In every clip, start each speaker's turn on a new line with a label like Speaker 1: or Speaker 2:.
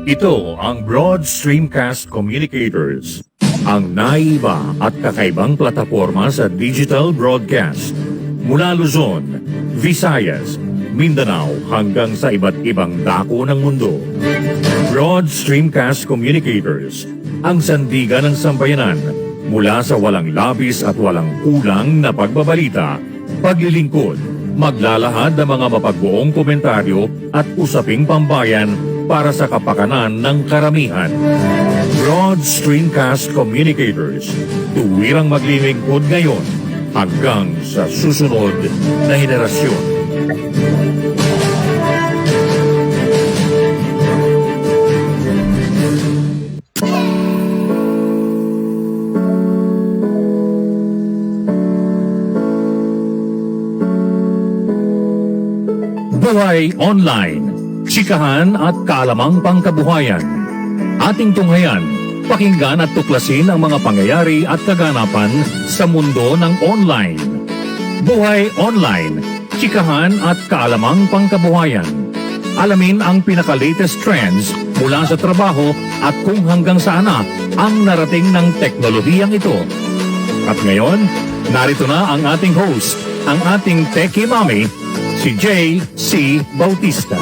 Speaker 1: Ito ang Broad Stream Cast Communicators, ang naiba at kakaibang plataforma sa digital broadcast. Mula Luzon, Visayas, Mindanao hanggang sa iba't ibang dako ng mundo. Broad Stream Cast Communicators, ang sandigan ng sambayanan mula sa walang labis at walang kulang na pagbabalita, paglilingkod, maglalahad ng mga mapagbuong komentaryo at usaping pambayan para sa kapakanan ng karamihan. Broad Stream Cast Communicators, tuwirang maglilingkod ngayon hanggang sa susunod na henerasyon. Buhay Online, Chikahan at kaalamang pangkabuhayan. Ating tunghayan, pakinggan at tuklasin ang mga pangyayari at kaganapan sa mundo ng online. Buhay Online, Chikahan at kaalamang pangkabuhayan. Alamin ang pinaka-latest trends mula sa trabaho at kung hanggang saan na ang narating ng teknolohiyang ito. At ngayon, narito na ang ating host, ang ating Techiemommy, si Jaye C. Bautista.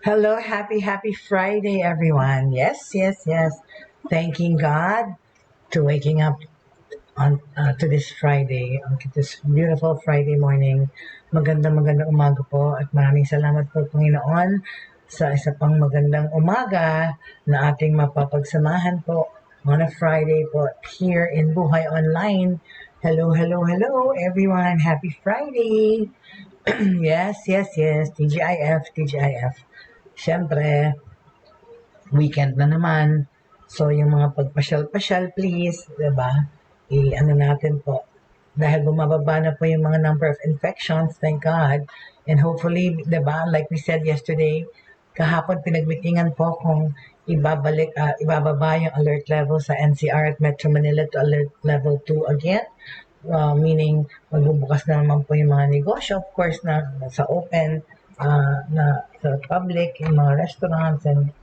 Speaker 2: Hello, happy Friday, everyone. Yes. Thanking God to waking up on to this Friday, this beautiful Friday morning. Magandang umaga po at maraming salamat po, Panginoon, sa isa pang magandang umaga na ating mapapagsamahan po on a Friday po here in Buhay Online. Hello, everyone. Happy Friday. Yes. TGIF. Siyempre, weekend na naman. So, yung mga pagpasyal-pasyal, please, diba? I-ano natin po. Dahil bumababa na po yung mga number of infections, thank God. And hopefully, diba, like we said yesterday, kahapon pinagmitingan po kung ibababa yung alert level sa NCR at Metro Manila to alert level 2 again. Meaning, magbubukas na naman po yung mga negosyo, of course, na sa open, na sa public, yung mga restaurants and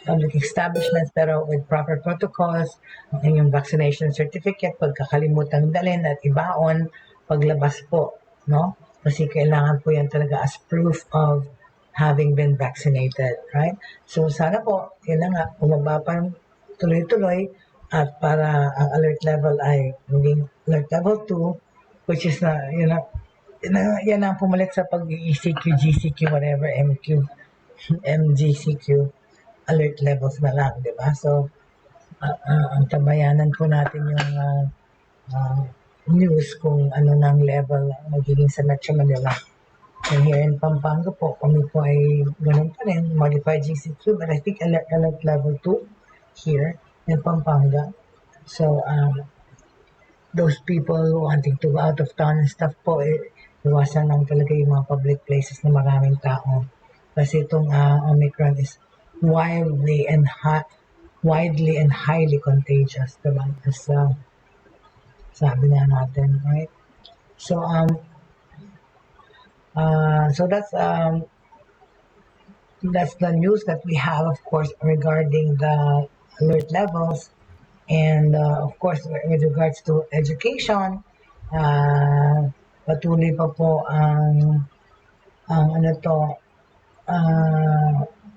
Speaker 2: public establishments, pero with proper protocols, and yung vaccination certificate, pagkakalimutang dalhin at ibaon, paglabas po, no? Kasi kailangan po yan talaga as proof of having been vaccinated, right? So sana po, yun na nga, bumaba pa tuloy-tuloy at para ang alert level ay maging alert level 2, which is na, yan ang pumalit sa pag-ECQ, GCQ, whatever, MQ, MGCQ, alert levels na lang, di ba? So, ang tabayanan po natin yung news kung ano ng level magiging sa Metro Manila. And here in Pampanga po, kami po ay ganun pa rin, modified GCQ, but I think alert level 2 here in Pampanga. So, those people wanting to go out of town and stuff po, iwasan lang talaga yung mga public places na maraming tao. Kasi itong Omicron is widely and highly contagious, diba? As sabi na natin, right? So, so that's the news that we have, of course, regarding the alert levels, and of course, with regards to education, patuloy pa po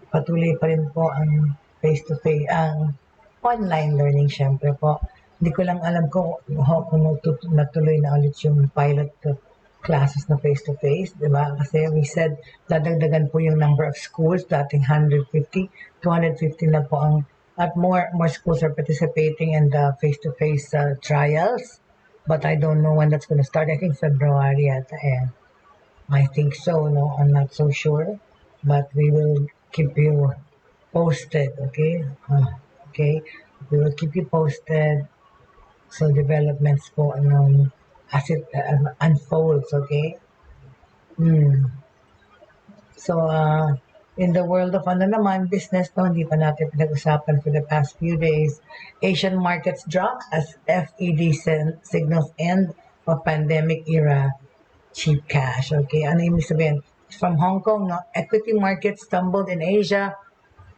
Speaker 2: patuloy pa rin po ang face-to-face, ang online learning, syempre po. Hindi ko lang alam kung natuloy na ulit yung pilot classes na face-to-face, di ba? Kasi we said, dadagdagan po yung number of schools, dating 150, 250 na po ang, at more schools are participating in the face-to-face trials. But I don't know when that's going to start. I think February at the end. I think so, no? I'm not so sure. But we will keep you posted, okay? Okay? We will keep you posted. So developments po, as it unfolds, okay? So, In the world of ano naman, business, no, hindi pa natin pinag-usapan for the past few days. Asian markets drop as FED signals end of pandemic era cheap cash. Okay, ano ibig sabihin? From Hong Kong, no, equity markets stumbled in Asia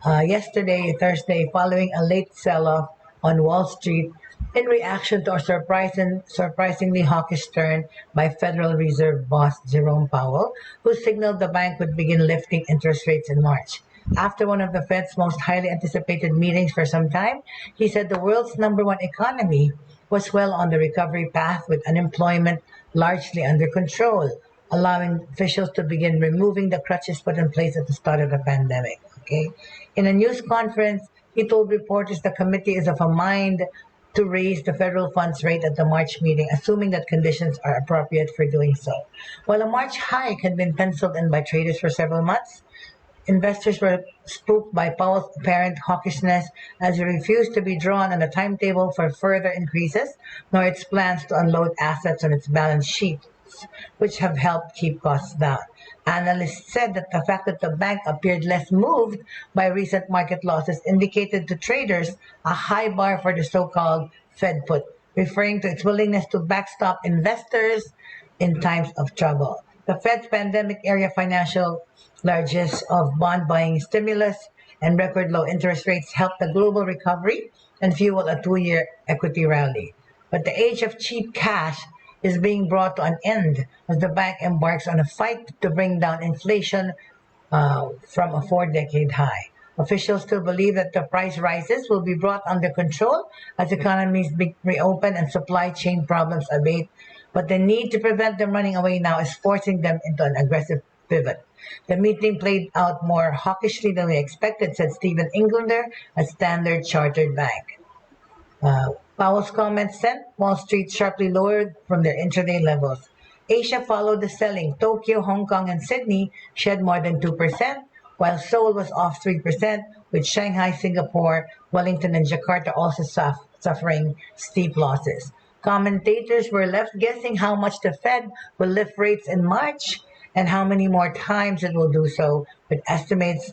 Speaker 2: yesterday, Thursday, following a late sell-off on Wall Street in reaction to a surprisingly hawkish turn by Federal Reserve boss Jerome Powell, who signaled the bank would begin lifting interest rates in March. After one of the Fed's most highly anticipated meetings for some time, he said the world's number one economy was well on the recovery path with unemployment largely under control, allowing officials to begin removing the crutches put in place at the start of the pandemic. Okay, in a news conference, he told reporters the committee is of a mind to raise the federal funds rate at the March meeting, assuming that conditions are appropriate for doing so. While a March hike had been penciled in by traders for several months, investors were spooked by Powell's apparent hawkishness as he refused to be drawn on a timetable for further increases, nor its plans to unload assets on its balance sheet, which have helped keep costs down. Analysts said that the fact that the bank appeared less moved by recent market losses indicated to traders a high bar for the so-called Fed put, referring to its willingness to backstop investors in times of trouble. The Fed's pandemic era financial largesse of bond buying stimulus and record low interest rates helped the global recovery and fuel a two-year equity rally. But the age of cheap cash is being brought to an end as the bank embarks on a fight to bring down inflation from a four-decade high. Officials still believe that the price rises will be brought under control as economies reopen and supply chain problems abate, but the need to prevent them running away now is forcing them into an aggressive pivot. The meeting played out more hawkishly than we expected, said Stephen Englander at Standard Chartered Bank. Powell's comments sent Wall Street sharply lower from their intraday levels. Asia followed the selling. Tokyo, Hong Kong, and Sydney shed more than 2%, while Seoul was off 3%, with Shanghai, Singapore, Wellington, and Jakarta also suffering steep losses. Commentators were left guessing how much the Fed will lift rates in March and how many more times it will do so, with estimates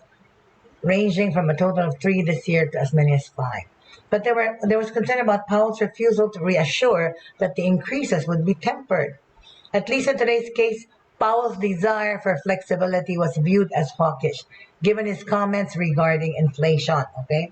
Speaker 2: ranging from a total of 3 this year to as many as 5. But there was concern about Powell's refusal to reassure that the increases would be tempered. At least in today's case, Powell's desire for flexibility was viewed as hawkish, given his comments regarding inflation. Okay?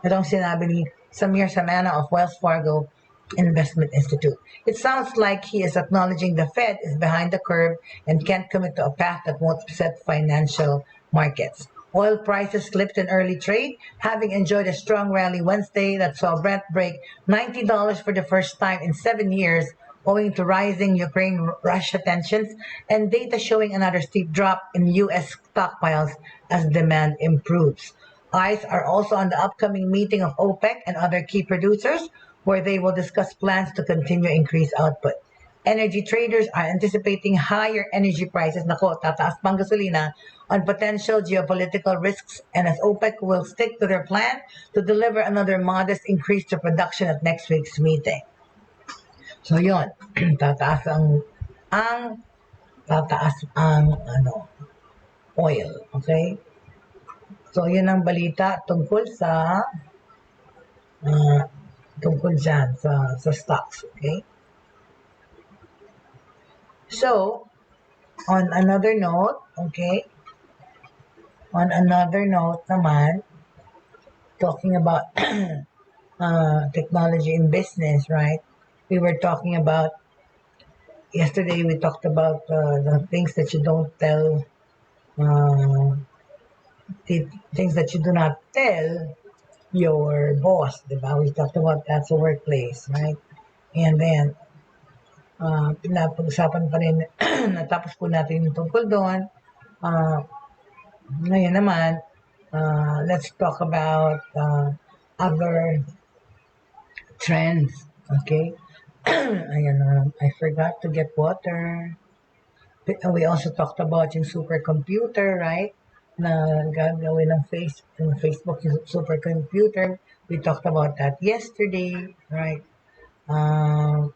Speaker 2: Itong sinabi ni Samir Samana of Wells Fargo Investment Institute. It sounds like he is acknowledging the Fed is behind the curve and can't commit to a path that won't upset financial markets. Oil prices slipped in early trade, having enjoyed a strong rally Wednesday that saw Brent break $90 for the first time in 7 years, owing to rising Ukraine-Russia tensions and data showing another steep drop in U.S. stockpiles as demand improves. Eyes are also on the upcoming meeting of OPEC and other key producers, where they will discuss plans to continue increase output. Energy traders are anticipating higher energy prices, tataas pang gasolina, on potential geopolitical risks, and as OPEC will stick to their plan to deliver another modest increase to production at next week's meeting. So yon, tataas ang oil, okay? So yun ang balita tungkol dyan sa stocks, okay? So, on another note naman, talking about technology in business, right? We were talking about, yesterday we talked about the things that you don't tell, the things that you do not tell your boss, diba? We talked about that sa workplace, right? And then, pinapag-usapan pa rin, natapos po natin yung tungkol doon. Ngayon naman, let's talk about other trends, okay? Ayan, I forgot to get water. We also talked about yung supercomputer, right? Na gagawin ng Facebook yung supercomputer. We talked about that yesterday, right? And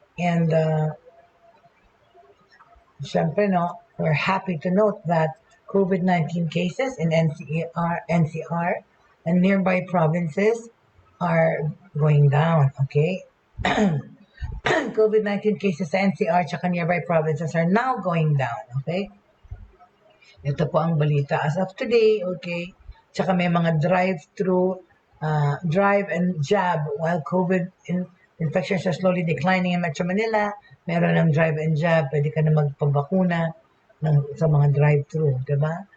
Speaker 2: syempre, no, we're happy to note that COVID-19 cases in NCR and nearby provinces are going down, okay? COVID-19 cases sa NCR tsaka nearby provinces are now going down, okay? Ito po ang balita as of today, okay? Tsaka may mga drive and jab while COVID infections are slowly declining in Metro Manila. Meron ng drive and jab, pwede ka na magpabakuna sa mga drive-thru, diba?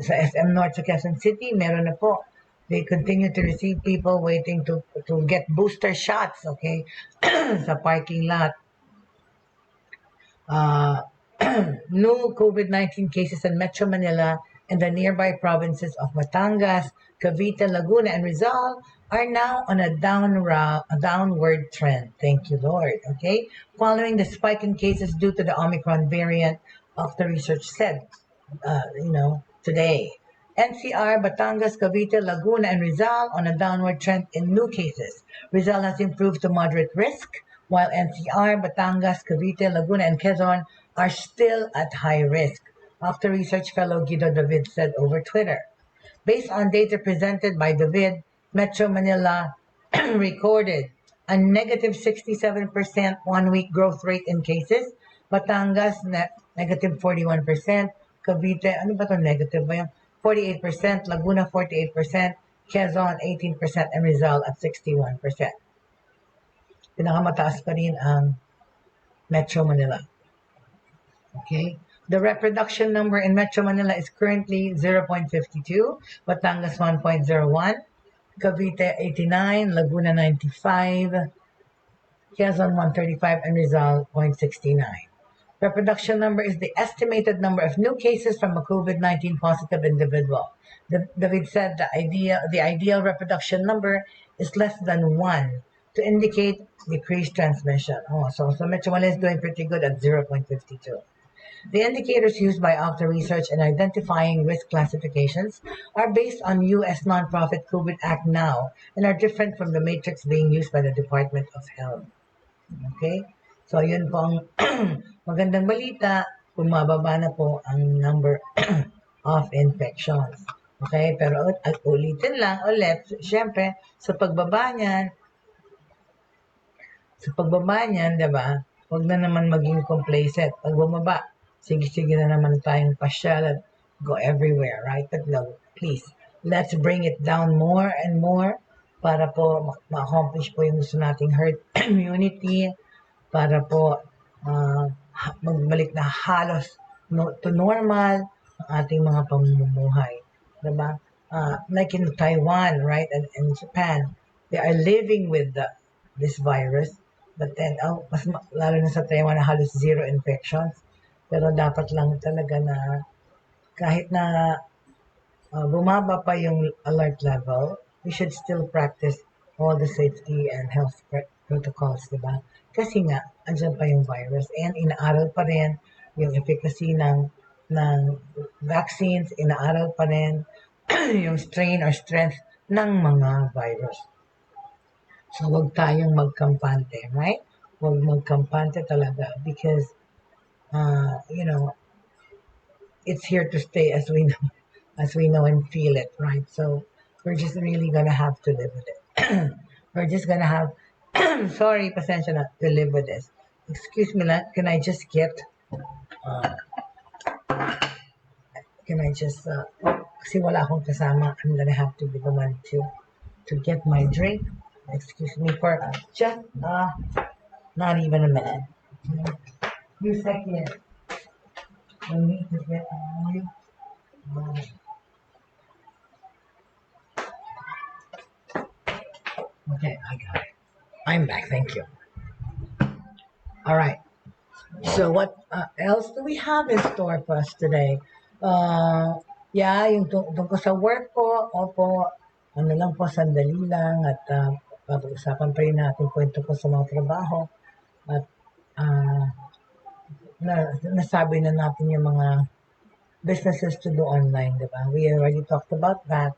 Speaker 2: Sa SM North sa Quezon City, meron na po. They continue to receive people waiting to get booster shots, okay? Sa parking lot. New COVID-19 cases in Metro Manila and the nearby provinces of Batangas, Cavite, Laguna, and Rizal are now on a downward trend. Thank you, Lord. Okay? Following the spike in cases due to the Omicron variant of the research said, today. NCR, Batangas, Cavite, Laguna, and Rizal on a downward trend in new cases. Rizal has improved to moderate risk, while NCR, Batangas, Cavite, Laguna, and Quezon are still at high risk, after research fellow Guido David said over Twitter. Based on data presented by David, Metro Manila recorded a negative 67% one-week growth rate in cases, Batangas negative 41%, Cavite, negative ba yun? 48%, Laguna 48%, Quezon 18%, and Rizal at 61%. Pinakamataas pa rin ang Metro Manila. Okay? The reproduction number in Metro Manila is currently 0.52, Batangas 1.01, Cavite 89, Laguna 95, Quezon 135, and Rizal 0.69. Reproduction number is the estimated number of new cases from a COVID-19 positive individual. David said the ideal reproduction number is less than 1 to indicate decreased transmission. So Metro Manila is doing pretty good at 0.52. The indicators used by Octa Research in identifying risk classifications are based on U.S. nonprofit COVID Act Now and are different from the matrix being used by the Department of Health. Okay? So, yun po ang magandang balita, bumababa na po ang number of infections. Okay? Pero ulitin lang ulit, syempre, sa pagbaba niyan, diba, huwag na naman maging complacent. Pag bumaba, sige na naman tayong pasyal at go everywhere, right? But no, please, let's bring it down more and more para po ma-accomplish po yung gusto nating herd immunity, para po magbalik na halos to normal ang ating mga pamumuhay. Diba? Like in Taiwan, right, and Japan, they are living with this virus. But then, lalo na sa Taiwan na halos zero infections. Pero dapat lang talaga na kahit na bumaba pa yung alert level, we should still practice all the safety and health protocols, diba? Kasi nga, andyan pa yung virus and inaaral pa rin yung efficacy ng vaccines, inaaral pa rin yung strain or strength ng mga virus. So, wag tayong magkampante, right? Wag magkampante talaga because, it's here to stay as we know and feel it, right? So, we're just really gonna have to live with it. We're just gonna have, sorry, pasensya na, to live with this. Excuse me lang, can I just get, kasi wala akong kasama, I'm gonna have to be the one to get my drink. Excuse me for just, not even a minute. Few seconds. I need to get my, okay, I got it. I'm back, thank you. All right. So what else do we have in store for us today? Yung tungkol sa work po, opo, lang po, sandali lang at pag-usapan pa rin natin kwento po sa mga trabaho at nasabi na natin yung mga businesses to do online, diba? We already talked about that.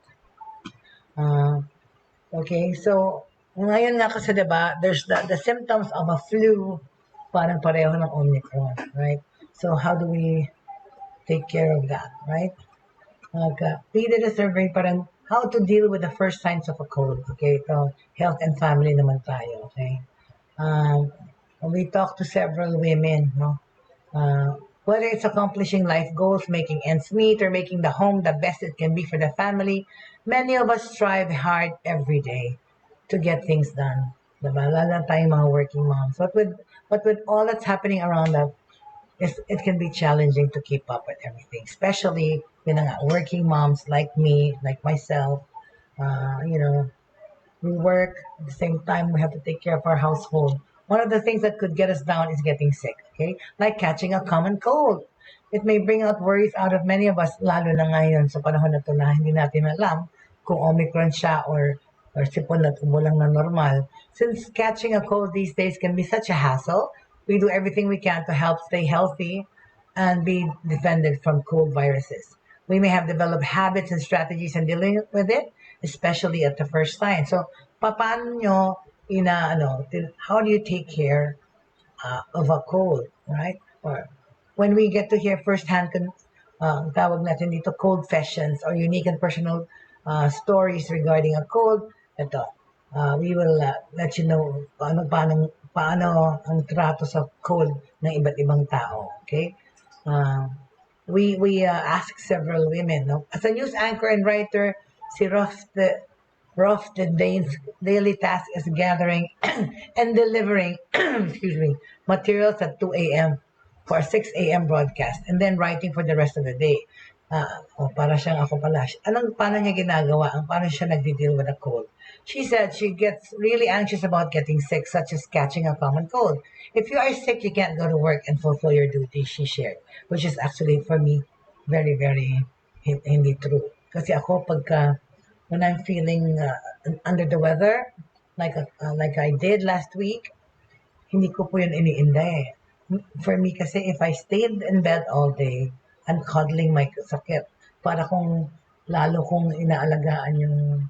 Speaker 2: Okay, so ngayon nga kasi, diba, there's the symptoms of a flu, parang pareho ng Omicron, right? So how do we take care of that, right? We did a survey parang how to deal with the first signs of a cold. Okay, ito, health and family naman tayo. Okay, um, we talked to several women, no? Whether it's accomplishing life goals, making ends meet, or making the home the best it can be for the family, many of us strive hard every day to get things done. Diba? Lalo na tayong mga working moms. But with all that's happening around us, it can be challenging to keep up with everything, especially working moms like me, like myself. You know, we work at the same time we have to take care of our household. One of the things that could get us down is getting sick, okay? Like catching a common cold. It may bring out worries out of many of us, lalo na ngayon sa panahon na to na hindi natin alam kung Omicron siya or sipon na tubo lang na normal. Since catching a cold these days can be such a hassle, we do everything we can to help stay healthy and be defended from cold viruses. We may have developed habits and strategies in dealing with it, especially at the first sign. So, paano nyo how do you take care of a cold, right? Or when we get to hear firsthand, tawag natin dito, cold fashions or unique and personal stories regarding a cold, we will let you know paano ang trato sa cold ng iba't ibang tao, okay? We asked several women, no? As a news anchor and writer, si the daily task is gathering and delivering excuse me, materials at 2 a.m. for a 6 a.m. broadcast and then writing for the rest of the day. Para siyang ako pala. Paano niya ginagawa? Paano siya nagdi-deal with a cold? She said she gets really anxious about getting sick, such as catching a common cold. If you are sick, you can't go to work and fulfill your duties, she shared. Which is actually, for me, very, very hindi true. Kasi ako, when I'm feeling under the weather, like I did last week, hindi ko po yun iniinda eh. For me kasi, if I stayed in bed all day, I'm cuddling my sakit. Para lalo kong inaalagaan yung,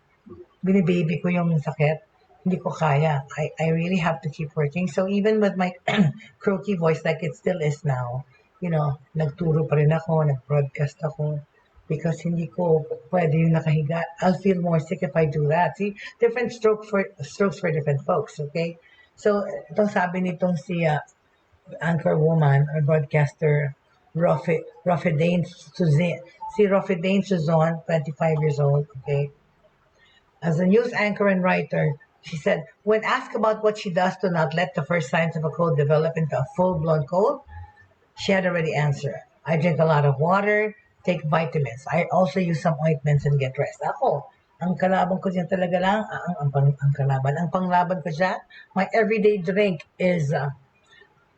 Speaker 2: binibaby ko yung sakit, hindi ko kaya. I really have to keep working. So even with my croaky voice like it still is now, nagturo pa rin ako, nag-broadcast ako, because hindi ko pwede yung nakahiga. I'll feel more sick if I do that. See, different strokes for different folks, okay? So, itong sabi nitong si anchor woman or broadcaster, Rofidane Suzon, 25 years old, okay? As a news anchor and writer, she said, when asked about what she does to not let the first signs of a cold develop into a full-blown cold, she had already answered. I drink a lot of water, take vitamins. I also use some ointments and get rest. Ako, ang kalaban ko dyan talaga lang, ang panglaban ko dyan, my everyday drink is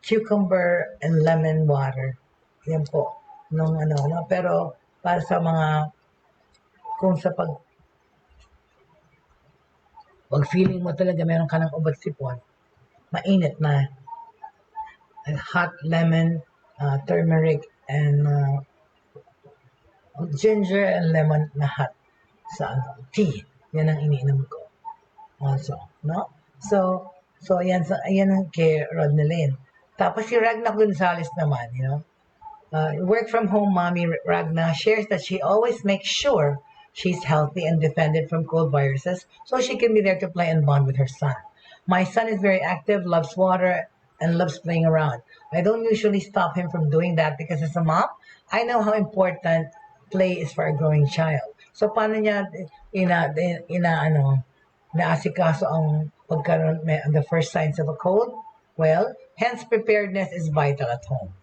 Speaker 2: cucumber and lemon water. Yan po. Pero para sa mga, kung sa pag feeling mo talaga meron ka ng ubat sipon, mainit na hot lemon, turmeric, and ginger and lemon na hot sa tea. Yan ang iniinom ko. Also, no? So ayan ang kay Rodnelyn. Tapos si Ragna Gonzalez naman, work from home mommy Ragna shares that she always makes sure she's healthy and defended from cold viruses so she can be there to play and bond with her son. My son is very active, loves water, and loves playing around. I don't usually stop him from doing that because as a mom, I know how important play is for a growing child. So paano niya naasikaso ang pagkaroon the first signs of a cold? Well, hence preparedness is vital at home.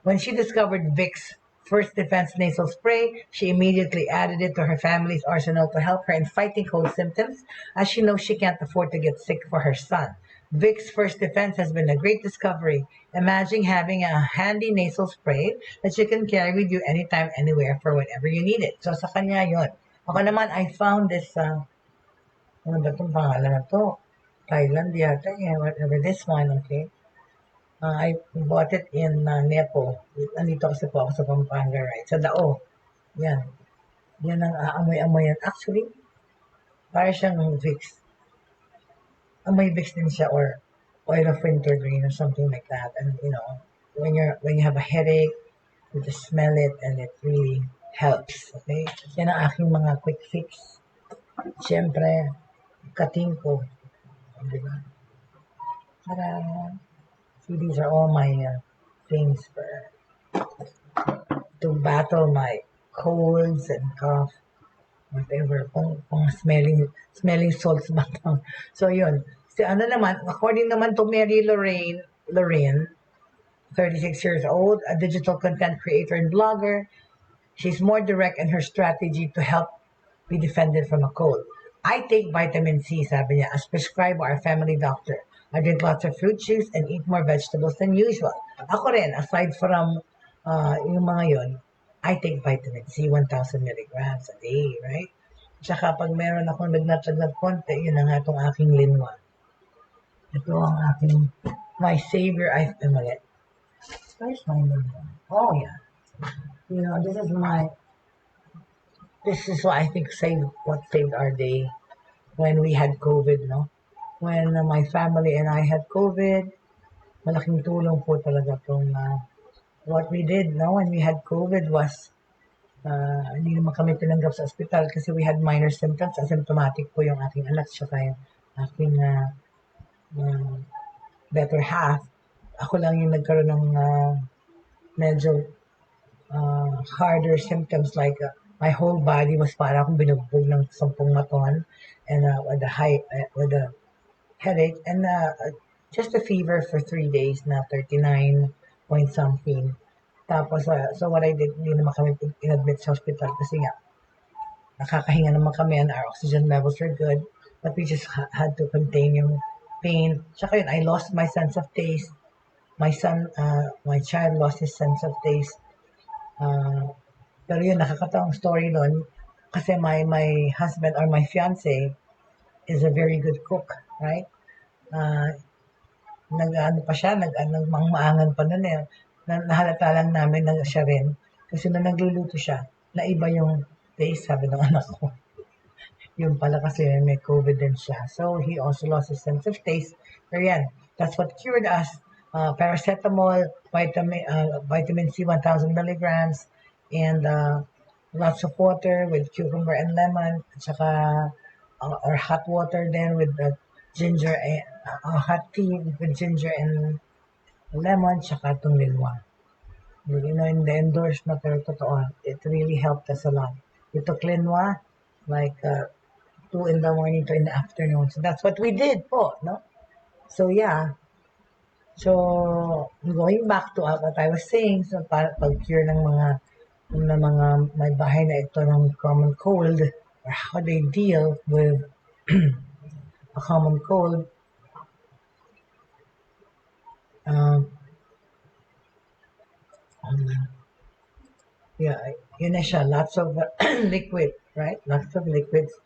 Speaker 2: When she discovered Vicks First Defense Nasal Spray, she immediately added it to her family's arsenal to help her in fighting cold symptoms, as she knows she can't afford to get sick for her son. Vicks First Defense has been a great discovery. Imagine having a handy nasal spray that you can carry with you anytime, anywhere for whenever you need it. So sa kanya yun. Ako naman, I found this, ano ba itong pangalan na to? Thailand yata, whatever this one, okay? I bought it in Nepo. Nandito kasi po ako sa Pampanga, right? Sa Dao. Yan. Yan ang aamoy-amoy yan. Actually, para siyang Vicks. Amoy Vicks din siya or oil of wintergreen or something like that. And, when you have a headache, You just smell it and it really helps. Okay? Yan ang aking mga quick fix. Siyempre, kating ko. Diba? Para, see, these are all my things to battle my colds and cough. Whatever, kung smelling salts ba. So, yun. Si ano naman, according naman to Mary Lorraine, 36 years old, a digital content creator and blogger. She's more direct in her strategy to help be defended from a cold. I take vitamin C, sabi niya, as prescribed by our family doctor. I drink lots of fruit juice and eat more vegetables than usual. Ako rin, aside from yung mga yun, I take vitamin C, 1,000 milligrams a day, right? Tsaka pag meron akong nagnatag konti, yun na nga itong aking linwa. Ito ang aking, my savior, where's my linwa? Oh, yeah. You know, this is what I think what saved our day when we had COVID, no? When my family and I had COVID, malaking tulong po talaga itong what we did, no? When we had COVID was, hindi naman kami tinanggap sa ospital kasi we had minor symptoms. Asymptomatic po yung aking anak tsaka yung aking better half. Ako lang yung nagkaroon ng medyo harder symptoms like my whole body was para akong binugbog ng 10 maton and with a headache and just a fever for 3 days na 39 point something. Tapos, so what I did, hindi naman kami in-admit sa hospital kasi nga, nakakahinga naman kami and our oxygen levels were good, but we just had to contain yung pain. Tsaka yun, I lost my sense of taste. My child lost his sense of taste. Pero yun, nakakatawang story nun kasi my husband or my fiance is a very good cook, right? Nagmangmaangan pa nun eh. Nahalata lang namin na siya rin. Kasi na nagluluto siya, naiba yung taste, sabi ng anak ko. Yun pala kasi may COVID din siya. So, he also lost his sense of taste. Pero yan, that's what cured us. Paracetamol, vitamin C, 1,000 milligrams, and lots of water with cucumber and lemon, at saka, or hot water then with ginger, hot tea with ginger and lemon, tsaka itong linwa. You know, in the endorse na pero totoo, it really helped us a lot. We took linwa, like 2 in the morning, 2 in the afternoon. So that's what we did po, no? So yeah. So, going back to what I was saying, so pag-cure ng mga may bahay na ito ng common cold, or how they deal with a common cold, yeah, yun na siya, lots of liquid, right? Lots of liquids.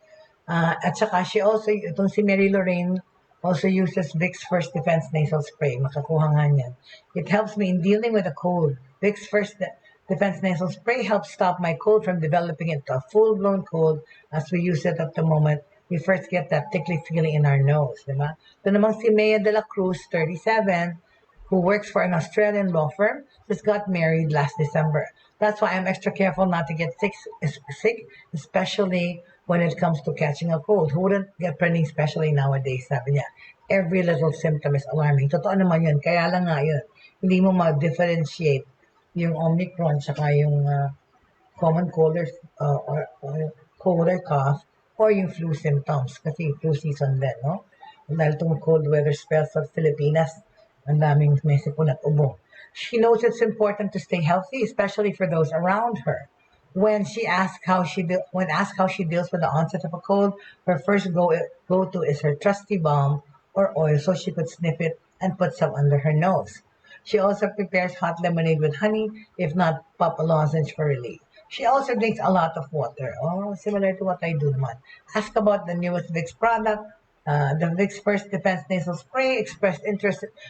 Speaker 2: At saka she also, itong si Mary Lorraine, also uses Vicks First Defense Nasal Spray. Makakuha nga niyan. It helps me in dealing with a cold. Vicks First Defense Nasal Spray helps stop my cold from developing into a full-blown cold as we use it at the moment. We first get that tickly feeling in our nose, diba? Ito namang si Mea de la Cruz, 37, who works for an Australian law firm, just got married last December. That's why I'm extra careful not to get sick, especially when it comes to catching a cold. Who wouldn't get pregnant, especially nowadays, sabi niya. Every little symptom is alarming. Totoo naman yun. Kaya lang nga yun. Hindi mo ma-differentiate yung Omicron saka yung common cold or cold or cough or yung flu symptoms. Kasi flu season din, no? Dahil itong cold weather spells sa Pilipinas, ang daming may sipon at ubo. She knows it's important to stay healthy, especially for those around her. When asked how she deals with the onset of a cold, her first go-to is her trusty balm or oil so she could sniff it and put some under her nose. She also prepares hot lemonade with honey, if not pop a lozenge for relief. She also drinks a lot of water. Oh, similar to what I do naman. Ask about the newest Vicks product. The Vicks First Defense Nasal Spray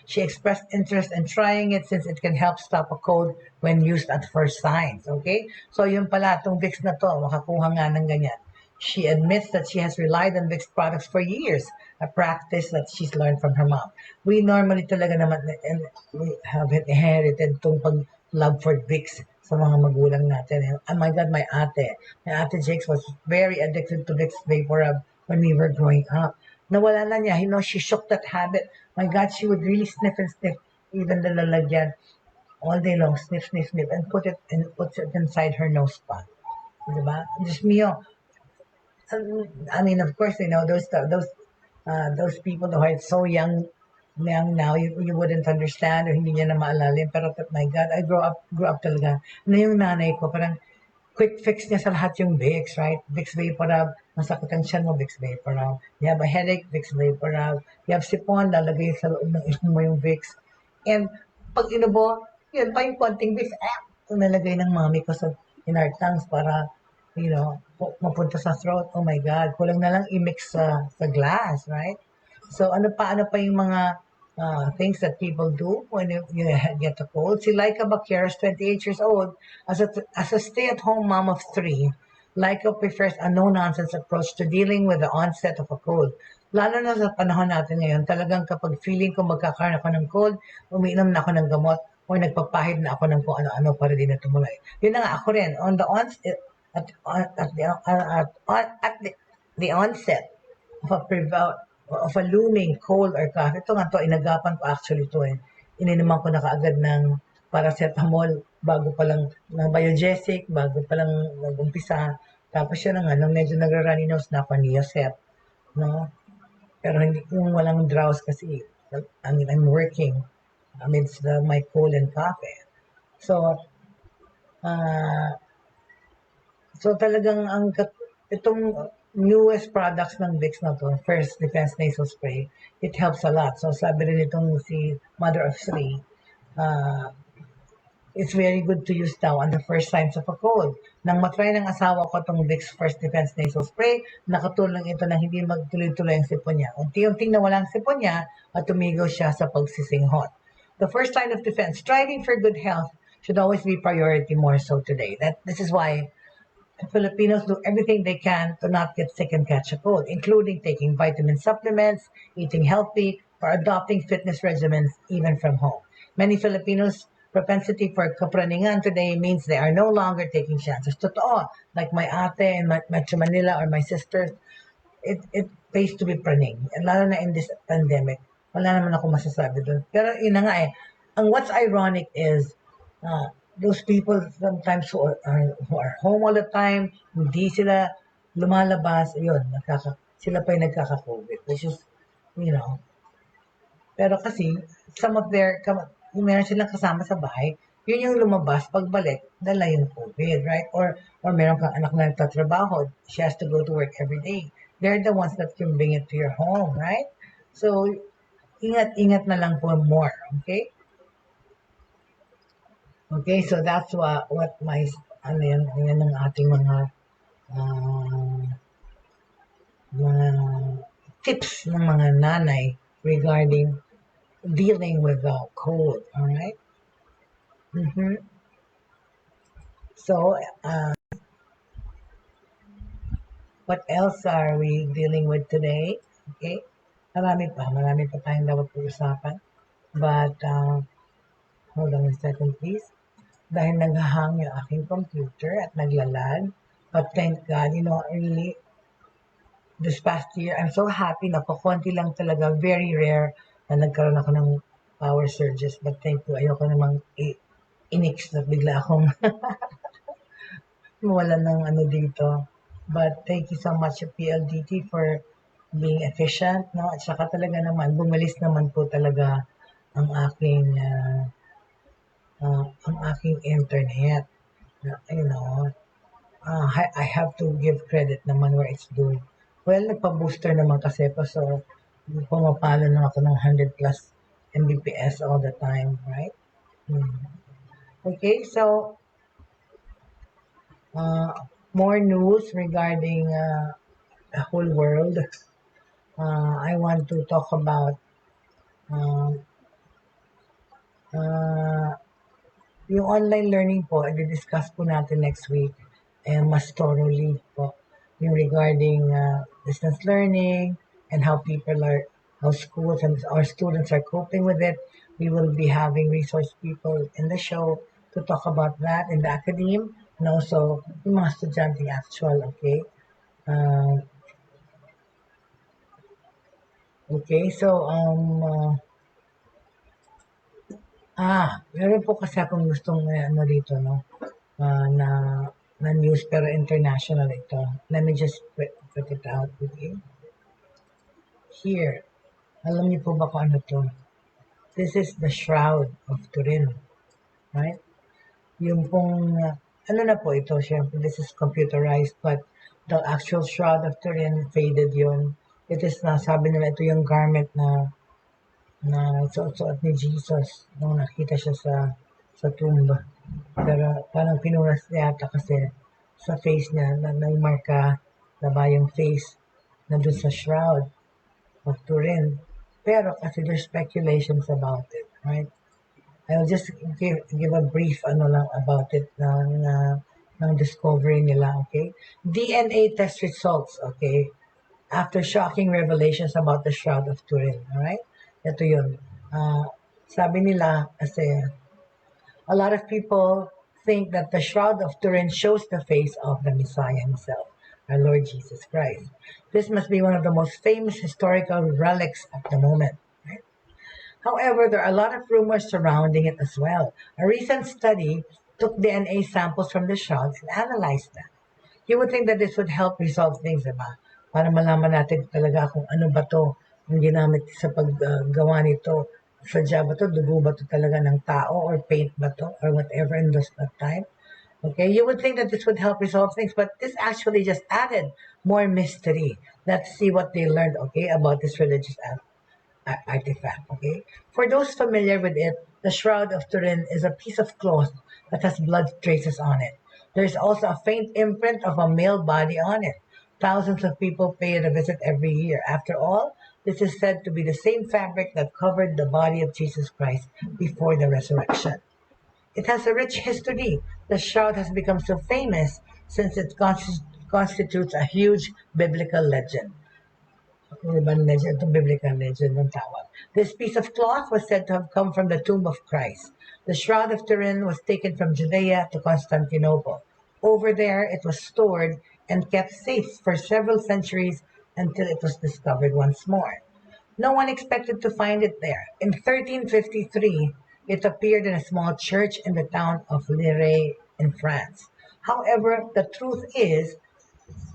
Speaker 2: she expressed interest in trying it since it can help stop a cold when used at first signs. Okay? So yun pala, itong Vicks na to, makakuha nga ng ganyan. She admits that she has relied on Vicks products for years, a practice that she's learned from her mom. We normally talaga naman, we have inherited itong pag-love for Vicks sa mga magulang natin. Oh my God, my ate Jakes was very addicted to Vicks Vaporub when we were growing up. Nawala na niya, she shook that habit. My God, she would really sniff and sniff even the lalagyan all day long, sniff, sniff, sniff, and puts it inside her nose spot. Diba? Diyos mio. I mean, of course, those people who are so young now, you wouldn't understand or hindi niya na maalalim. Pero, my God, I grew up talaga. Na yung nanay ko, parang quick fix niya sa lahat yung Vicks, right? Vicks Vaporub, masakit ang tiyan mo, Vicks Vaporub. You have a headache, Vicks Vaporub. You have sipon, lalagay sa loob ng isip mo yung Vicks. And pag inubo, yun pa yung konting Vicks, nalagay ng mami ko in our tongues para, mapunta sa throat. Oh my God, kulang na lang i-mix sa glass, right? So, ano pa yung mga things that people do when you get a cold? Si Laika Baqueros, 28 years old, as a stay-at-home mom of 3, Laika prefers a no-nonsense approach to dealing with the onset of a cold. Lalo na sa panahon natin ngayon, talagang kapag feeling ko magkakaroon ako ng cold, umiinom na ako ng gamot or nagpapahid na ako ng kung ano-ano para di na tumuloy. Yun na nga, ako rin. On the onset, at the onset of a looming cold or cough. Ito nga to, inagapan ko actually to Ininuman ko na kaagad ng paracetamol bago pa lang, ng biogesic, bago pa lang nag-umpisa. Tapos yun na nga, nung medyo nagra-runny nose na ako, Neocep. No? Pero hindi kung walang drowse kasi, I'm working amidst my cold and cough. So, talagang itong newest products ng Vicks na to, First Defense Nasal Spray, it helps a lot. So sabi rin itong si Mother of 3, it's very good to use now on the first signs of a cold. Nang matry ng asawa ko itong Vicks First Defense Nasal Spray, nakatulong ito na hindi magtuloy-tuloy ang sipon niya. Unti-unting nawala ang sipon niya at tumigaw siya sa pagsisinghot. The first line of defense, striving for good health, should always be priority more so today. This is why Filipinos do everything they can to not get sick and catch a cold, including taking vitamin supplements, eating healthy, or adopting fitness regimens even from home. Many Filipinos' propensity for kapraningan today means they are no longer taking chances. Totoo, like my ate in Metro Manila or my sisters, it pays to be praning. And lalo na in this pandemic, wala naman ako masasabi doon. Pero yun na nga ang what's ironic is, those people sometimes who are home all the time, hindi sila lumalabas, yun, sila pa yung nagkaka-COVID, which is, pero kasi, some of meron silang kasama sa bahay, yun yung lumabas, pagbalik, dala yung COVID, right? Or meron kang anak na nagtatrabaho, she has to go to work every day. They're the ones that can bring it to your home, right? So, ingat na lang po more, okay? Okay, so that's what my, yan ang ating mga tips ng mga nanay regarding dealing with the cold, alright? So, what else are we dealing with today? Okay, marami pa tayong dapat pag-usapan. But, hold on a second please. Dahil naghahang yung aking computer at naglalag. But thank God, really, this past year, I'm so happy na konti lang talaga, very rare na nagkaroon ako ng power surges. But thank you, ayoko namang inix na bigla akong wala ng dito. But thank you so much, PLDT, for being efficient, no? At saka talaga naman, bumalis naman po talaga ang aking internet. I have to give credit naman where it's due. Well, nagpa-booster naman kasi pa, so pumapalo na ako ng 100 plus Mbps all the time, right? Okay, so more news regarding the whole world. I want to talk about yung online learning po, i-discuss po natin next week mas thoroughly po yung regarding distance learning and how schools and our students are coping with it. We will be having resource people in the show to talk about that in the academe and also yung mga estudyante actual, okay? Okay, so, meron po kasi akong gustong ano dito, no? Na news pero international ito. Let me just put it out with you. Here, alam niyo po ba kung ano to? This is the Shroud of Turin, right? Yung pong, ano na po ito, syempre, this is computerized, but the actual Shroud of Turin, faded yun. It is na, sabi nila, ito yung garment na suot ni Jesus nung nakita siya sa tomb. Pero parang pinunas niya yata kasi sa face niya, na marka na ba yung face na doon sa Shroud of Turin. Pero kasi there's speculations about it, right? I'll just give a brief ano lang about it ng discovery nila, okay? DNA test results, okay? After shocking revelations about the Shroud of Turin, alright? Ito yun. Sabi nila kasi a lot of people think that the Shroud of Turin shows the face of the Messiah himself, our Lord Jesus Christ. This must be one of the most famous historical relics at the moment. Right? However, there are a lot of rumors surrounding it as well. A recent study took DNA samples from the shrouds and analyzed them. You would think that this would help resolve things, diba? Para malaman natin talaga kung ano ba to ang ginamit sa paggawa nito. Sadya ba to? Dugo ba to talaga ng tao? Or paint ba to? Or whatever in that time? Okay, you would think that this would help resolve things, but this actually just added more mystery. Let's see what they learned, okay, about this religious artifact, okay? For those familiar with it, the Shroud of Turin is a piece of cloth that has blood traces on it. There is also a faint imprint of a male body on it. Thousands of people pay it a visit every year. After all, this is said to be the same fabric that covered the body of Jesus Christ before the resurrection. It has a rich history. The shroud has become so famous since it constitutes a huge biblical legend. Biblical legend ng tawag. This piece of cloth was said to have come from the tomb of Christ. The Shroud of Turin was taken from Judea to Constantinople. Over there, it was stored and kept safe for several centuries until it was discovered once more. No one expected to find it there. In 1353, it appeared in a small church in the town of Lire in France. However, the truth is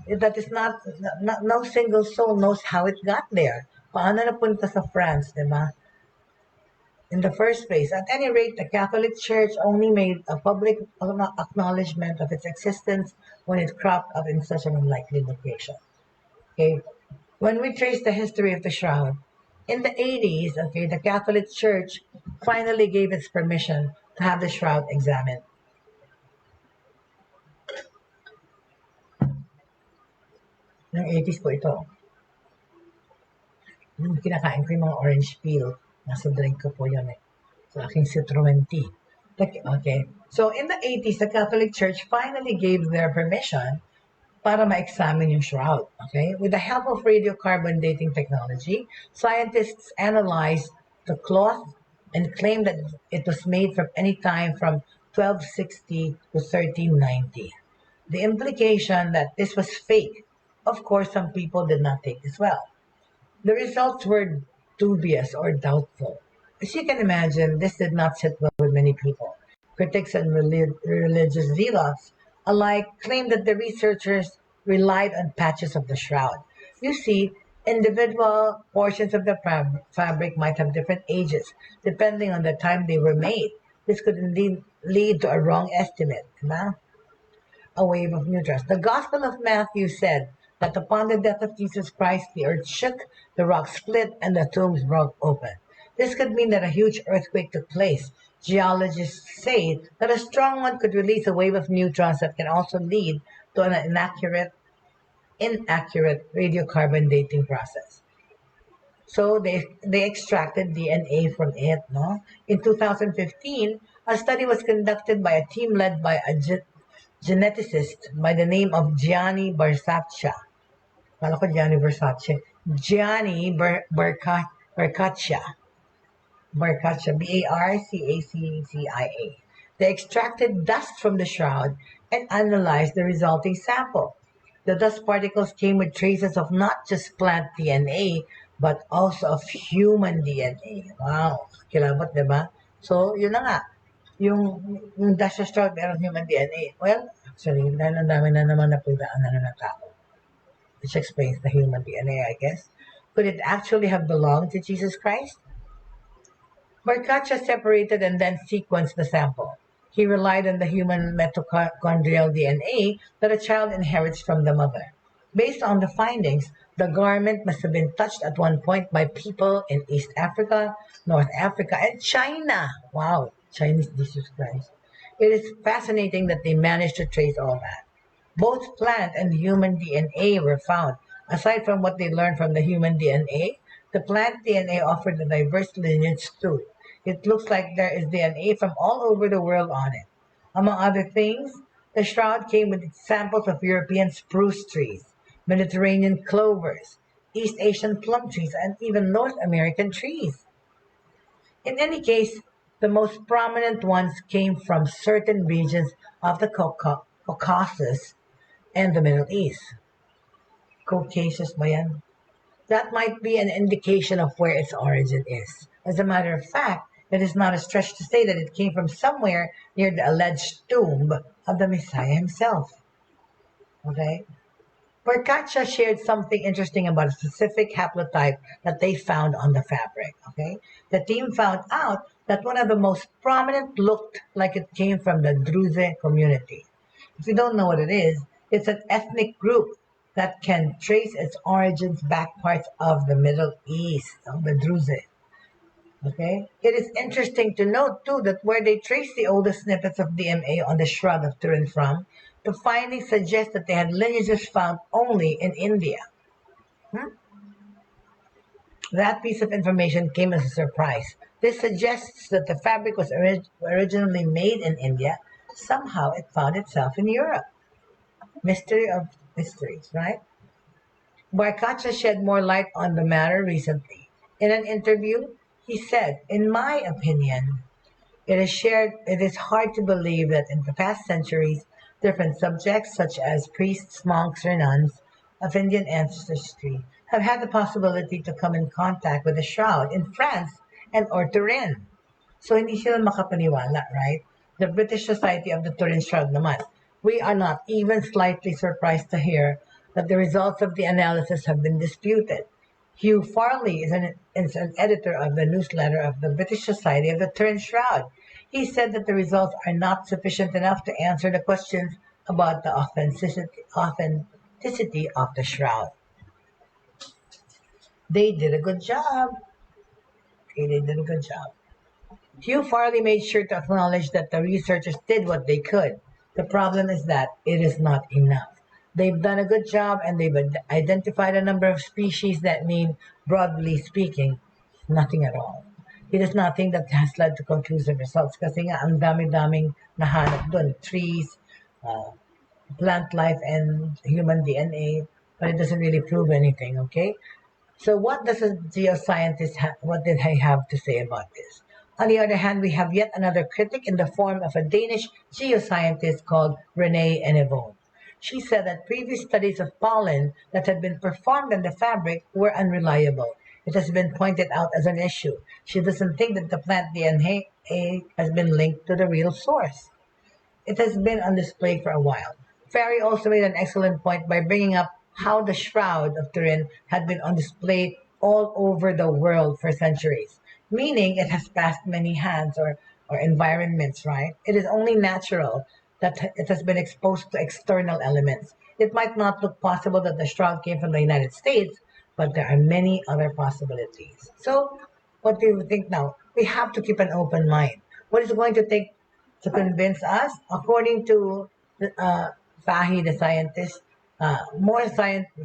Speaker 2: that is no single soul knows how it got there. Paano napunta sa France, di ba? In the first place. At any rate, the Catholic Church only made a public acknowledgement of its existence when it cropped up in such an unlikely location. Okay? When we trace the history of the shroud, in the 80s, okay, the Catholic Church finally gave its permission to have the shroud examined. Ng 80s po ito. Nung kinakain ko yung mga orange peel, nasa drink ko po yun eh. Sa aking Citroen tea. Okay. So, in the 80s, the Catholic Church finally gave their permission para ma-examine yung shroud. Okay? With the help of radiocarbon dating technology, scientists analyzed the cloth and claimed that it was made from any time from 1260 to 1390. The implication that this was fake, of course, some people did not take this well. The results were dubious or doubtful. As you can imagine, this did not sit well with many people. Critics and religious zealots alike claimed that the researchers relied on patches of the shroud. You see, individual portions of the fabric might have different ages, depending on the time they were made. This could indeed lead to a wrong estimate. A wave of new trust. The Gospel of Matthew said that upon the death of Jesus Christ, the earth shook, the rocks split, and the tombs broke open. This could mean that a huge earthquake took place. Geologists say that a strong one could release a wave of neutrons that can also lead to an inaccurate radiocarbon dating process. So they extracted DNA from it. No? In 2015, a study was conducted by a team led by a geneticist by the name of Gianni Barcaccia. Kala ko Gianni Versace. Gianni Barcaccia. Barcaccia, Barcaccia. They extracted dust from the shroud and analyzed the resulting sample. The dust particles came with traces of not just plant DNA, but also of human DNA. Wow! Kilabot, di ba? So, yun na nga. Yung dust sa shroud, meron human DNA. Well, actually, dahil ang dami na naman napagdaanan na tao. Which explains the human DNA, I guess. Could it actually have belonged to Jesus Christ? Barcacha separated and then sequenced the sample. He relied on the human mitochondrial DNA that a child inherits from the mother. Based on the findings, the garment must have been touched at one point by people in East Africa, North Africa, and China. Wow, Chinese Jesus Christ. It is fascinating that they managed to trace all that. Both plant and human DNA were found. Aside from what they learned from the human DNA, the plant DNA offered a diverse lineage too. It looks like there is DNA from all over the world on it. Among other things, the shroud came with samples of European spruce trees, Mediterranean clovers, East Asian plum trees, and even North American trees. In any case, the most prominent ones came from certain regions of the Caucasus and the Middle East. Caucasus ba yan? That might be an indication of where its origin is. As a matter of fact, it is not a stretch to say that it came from somewhere near the alleged tomb of the Messiah himself. Okay? Percacha shared something interesting about a specific haplotype that they found on the fabric. Okay? The team found out that one of the most prominent looked like it came from the Druze community. If you don't know what it is, it's an ethnic group that can trace its origins back parts of the Middle East, the Druze. Okay? It is interesting to note, too, that where they trace the oldest snippets of DNA on the Shroud of Turin from, the findings suggest that they had lineages found only in India. That piece of information came as a surprise. This suggests that the fabric was originally made in India. Somehow it found itself in Europe. Mystery of mysteries, right? Barcacha shed more light on the matter recently. In an interview, he said, "In my opinion, it is hard to believe that in the past centuries, different subjects such as priests, monks, or nuns of Indian ancestry have had the possibility to come in contact with the shroud in France and or Turin." So hindi sila makapaniwala, right? The British Society of the Turin Shroud naman. We are not even slightly surprised to hear that the results of the analysis have been disputed. Hugh Farley is an editor of the newsletter of the British Society of the Turin Shroud. He said that the results are not sufficient enough to answer the questions about the authenticity of the shroud. They did a good job. Okay, they did a good job. Hugh Farley made sure to acknowledge that the researchers did what they could. The problem is that it is not enough. They've done a good job and they've identified a number of species that mean, broadly speaking, nothing at all. He does not think that has led to conclusive results kasi nga ang dami-daming nahanap dun. Trees, plant life, and human DNA, but it doesn't really prove anything, okay? So what does a geoscientist what did he have to say about this? On the other hand, we have yet another critic in the form of a Danish geoscientist called Renee Enevon. She said that previous studies of pollen that had been performed on the fabric were unreliable. It has been pointed out as an issue. She doesn't think that the plant DNA has been linked to the real source. It has been on display for a while. Ferry also made an excellent point by bringing up how the Shroud of Turin had been on display all over the world for centuries, meaning it has passed many hands or environments, right? It is only natural that it has been exposed to external elements. It might not look possible that the shroud came from the United States, but there are many other possibilities. So, what do you think now? We have to keep an open mind. What is it going to take to convince us? According to Fahy, the scientist,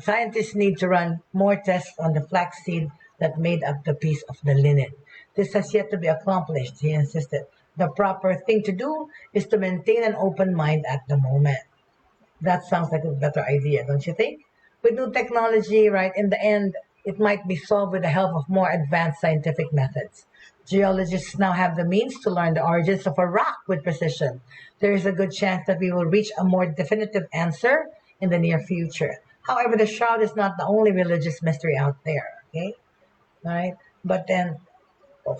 Speaker 2: scientists need to run more tests on the flaxseed that made up the piece of the linen. This has yet to be accomplished, he insisted. The proper thing to do is to maintain an open mind at the moment. That sounds like a better idea, don't you think? With new technology, right, in the end, it might be solved with the help of more advanced scientific methods. Geologists now have the means to learn the origins of a rock with precision. There is a good chance that we will reach a more definitive answer in the near future. However, the shroud is not the only religious mystery out there, okay? All right? But then,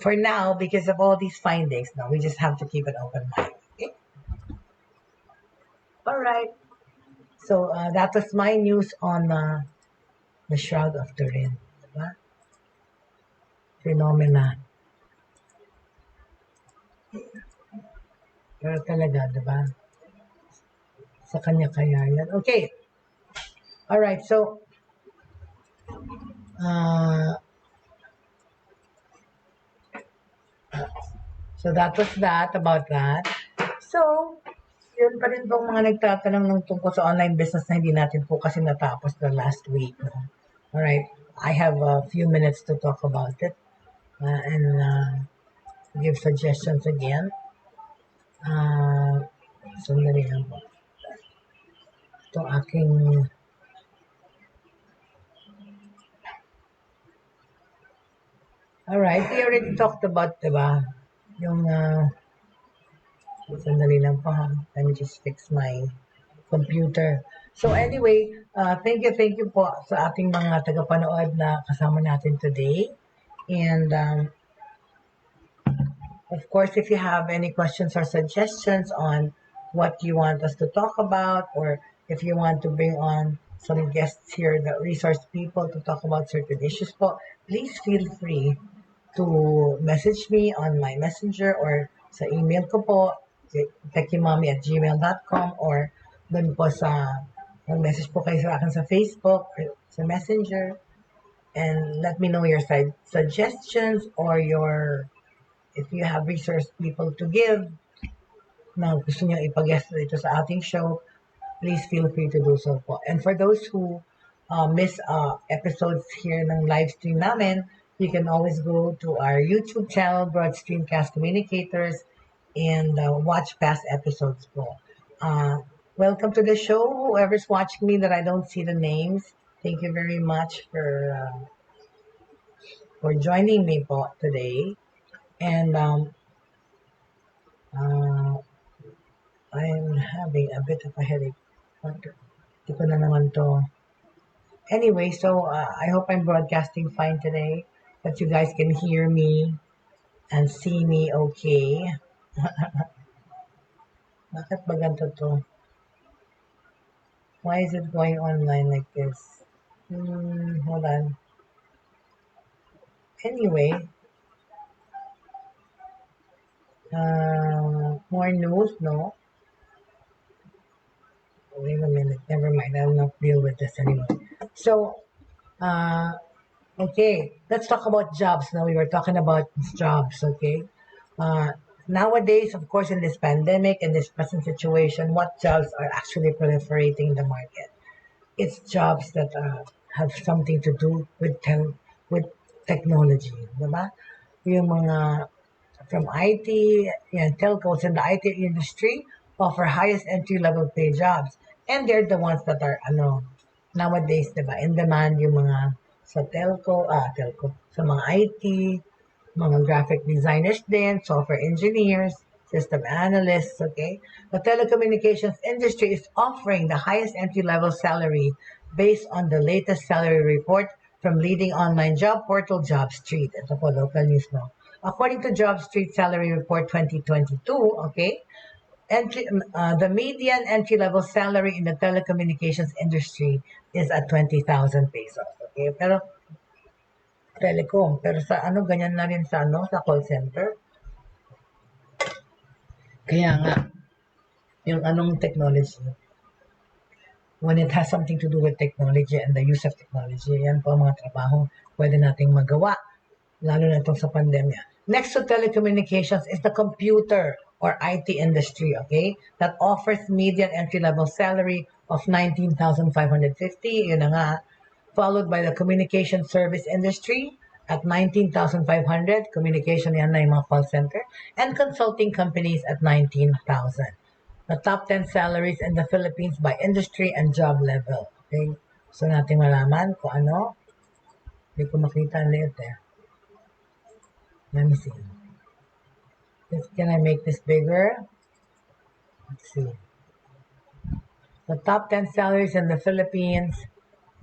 Speaker 2: for now, because of all these findings, now we just have to keep an open mind, okay? All right. So, that was my news on the Shroud of Turin. Diba? Phenomena. Pero talaga, diba? Sa kanya kaya yan. Okay. All right. So, that was that, about that. So, yun pa rin pong mga nagtatanong ng tungkol sa online business na hindi natin po kasi natapos the last week. No? All right. I have a few minutes to talk about it and give suggestions again. Sandali lang po. Itong aking alright, we already talked about, diba, yung sandali lang po ha. Let me just fix my computer. So anyway, thank you po sa ating mga tagapanood na kasama natin today. And of course, if you have any questions or suggestions on what you want us to talk about, or if you want to bring on some guests here, the resource people, to talk about certain issues po, please feel free to message me on my messenger or sa email ko po, techiemommy@gmail.com, or dun po sa mag-message po kayo sa akin sa Facebook or sa messenger, and let me know your suggestions or if you have resource people to give na gusto niyo ipag-guest dito sa ating show, please feel free to do so po. And for those who miss episodes here ng live stream namin, you can always go to our YouTube channel, Broad Stream Cast Communicators, and watch past episodes po. Welcome to the show, whoever's watching me that I don't see the names. Thank you very much for joining me po today. And I'm having a bit of a headache. Hindi ko na naman to. Anyway, so I hope I'm broadcasting fine today, that you guys can hear me and see me okay. Bakit ba ganito to? Why is it going online like this? Hold on. Anyway, more news, no? Wait a minute, never mind, I'll not deal with this anymore. So, okay, let's talk about jobs. Now, we were talking about jobs, okay? Nowadays, of course, in this pandemic, in this present situation, what jobs are actually proliferating in the market? It's jobs that have something to do with technology, diba? Yung mga from IT and telcos in the IT industry offer highest entry-level pay jobs. And they're the ones that are, nowadays, diba, in demand yung mga sa telco, sa mga IT, mga graphic designers din, software engineers, system analysts, okay? The telecommunications industry is offering the highest entry-level salary based on the latest salary report from leading online job portal JobStreet. Ito po, local news, no? According to JobStreet Salary Report 2022, okay, the median entry-level salary in the telecommunications industry is at 20,000 pesos. Okay, pero telecom, pero sa ganyan na rin sa sa call center. Kaya nga, yung technology, when it has something to do with technology and the use of technology, yan po ang mga trabaho pwede nating magawa, lalo na itong sa pandemya. Next to telecommunications is the computer or IT industry, okay? That offers median entry-level salary of 19,550, yun na nga. Followed by the communication service industry at 19,500, communication yan na yung mga call center, and consulting companies at 19,000. The top 10 salaries in the Philippines by industry and job level, okay? So natin malaman kung ano. Hindi ko makita ang layout eh. Let me see. Can I make this bigger? Let's see. The top 10 salaries in the Philippines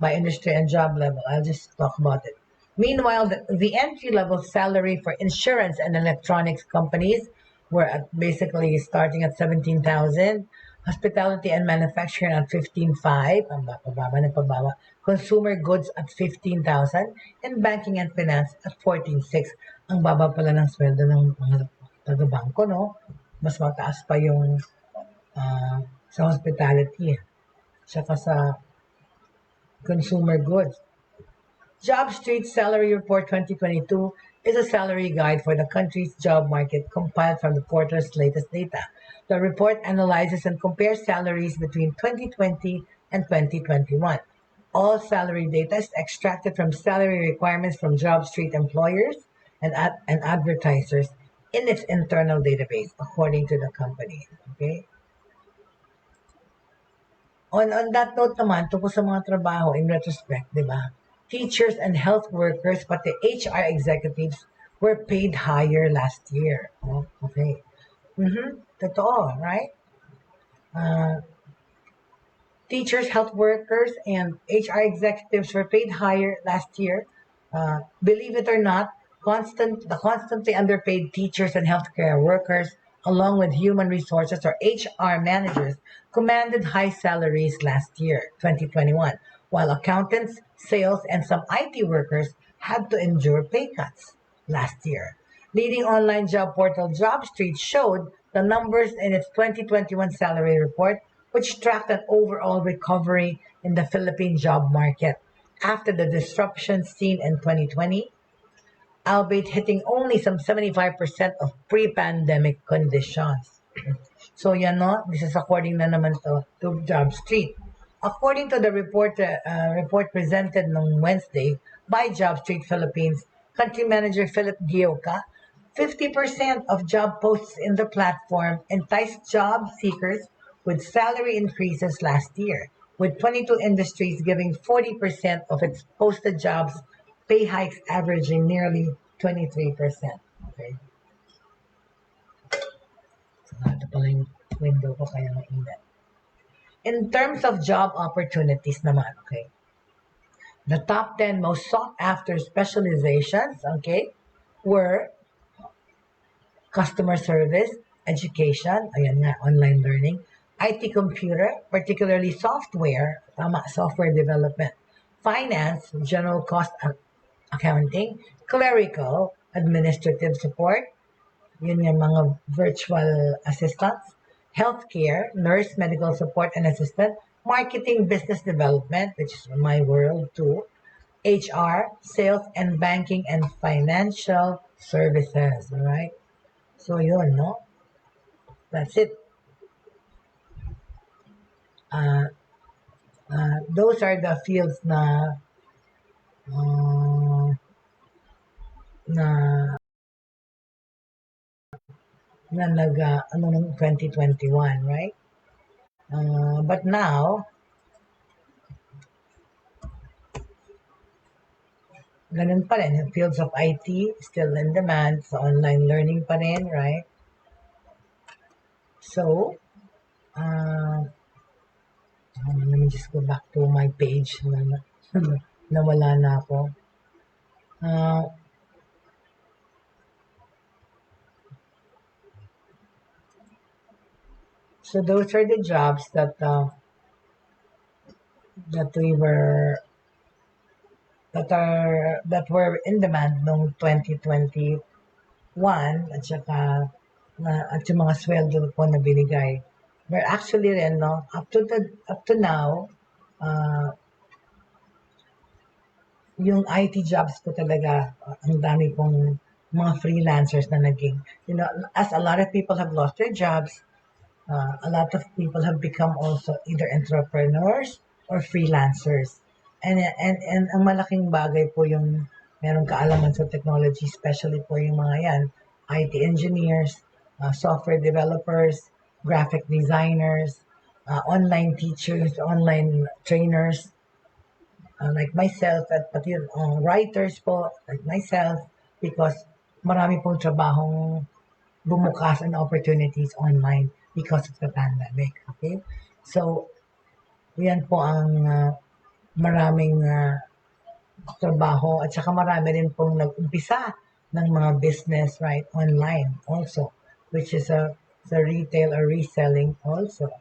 Speaker 2: by industry and job level. I'll just talk about it. Meanwhile, the entry-level salary for insurance and electronics companies were basically starting at 17,000. Hospitality and manufacturing at 15,500. Ang pababa na pababa. Consumer goods at 15,000. And banking and finance at 14,600. Ang baba pala ng sweldo ng mga taga-bangko, no? Mas mataas pa yung sa hospitality. Saka sa consumer goods. Job Street Salary Report 2022 is a salary guide for the country's job market compiled from the portal's latest data. The report analyzes and compares salaries between 2020 and 2021. All salary data is extracted from salary requirements from Job Street employers and advertisers in its internal database, according to the company. Okay? On that note naman, tungkol sa mga trabaho, in retrospect, di ba? Teachers and health workers, pati HR executives were paid higher last year. Oh, okay. Totoo, right? Teachers, health workers, and HR executives were paid higher last year. Believe it or not, the constantly underpaid teachers and healthcare workers, along with human resources or HR managers, commanded high salaries last year, 2021, while accountants, sales, and some IT workers had to endure pay cuts last year. Leading online job portal JobStreet showed the numbers in its 2021 salary report, which tracked an overall recovery in the Philippine job market after the disruption seen in 2020, albeit hitting only some 75% of pre-pandemic conditions. So yan no, this is according na naman to JobStreet. According to the report presented on Wednesday by JobStreet Philippines country manager Philip Gioca, 50% of job posts in the platform enticed job seekers with salary increases last year, with 22 industries giving 40% of its posted jobs pay hikes averaging nearly 23%. Okay. So, ito pala yung window ko kaya mainit. In terms of job opportunities naman, okay, the top 10 most sought-after specializations, okay, were customer service, education, ayan nga, online learning, IT computer, particularly software, software development, finance, general cost accounting, clerical, administrative support, yun yung mga virtual assistants, healthcare, nurse, medical support and assistant, marketing, business development, which is my world too, HR, sales and banking and financial services, all right? So yun, no? That's it. Those are the fields na nung 2021, right? But now, ganun pa rin, fields of IT still in demand, so online learning pa rin, right? So, let me just go back to my page nawala na ako. So those are the jobs that were in demand noong 2021 at saka at yung mga sweldo po na binigay. But actually rin, no, up to now, yung IT jobs ko talaga, ang dami pong mga freelancers na naging, you know, as a lot of people have lost their jobs, a lot of people have become also either entrepreneurs or freelancers. And ang malaking bagay po yung merong kaalaman sa technology, especially po yung mga yan, IT engineers, software developers, graphic designers, online teachers, online trainers, like myself, at pati writers po, like myself, because marami pong trabahong bumukas and opportunities online because of the pandemic. Okay? So, yan po ang maraming trabaho at saka marami rin pong nag-umpisa ng mga business right online also, which is the retail or reselling also.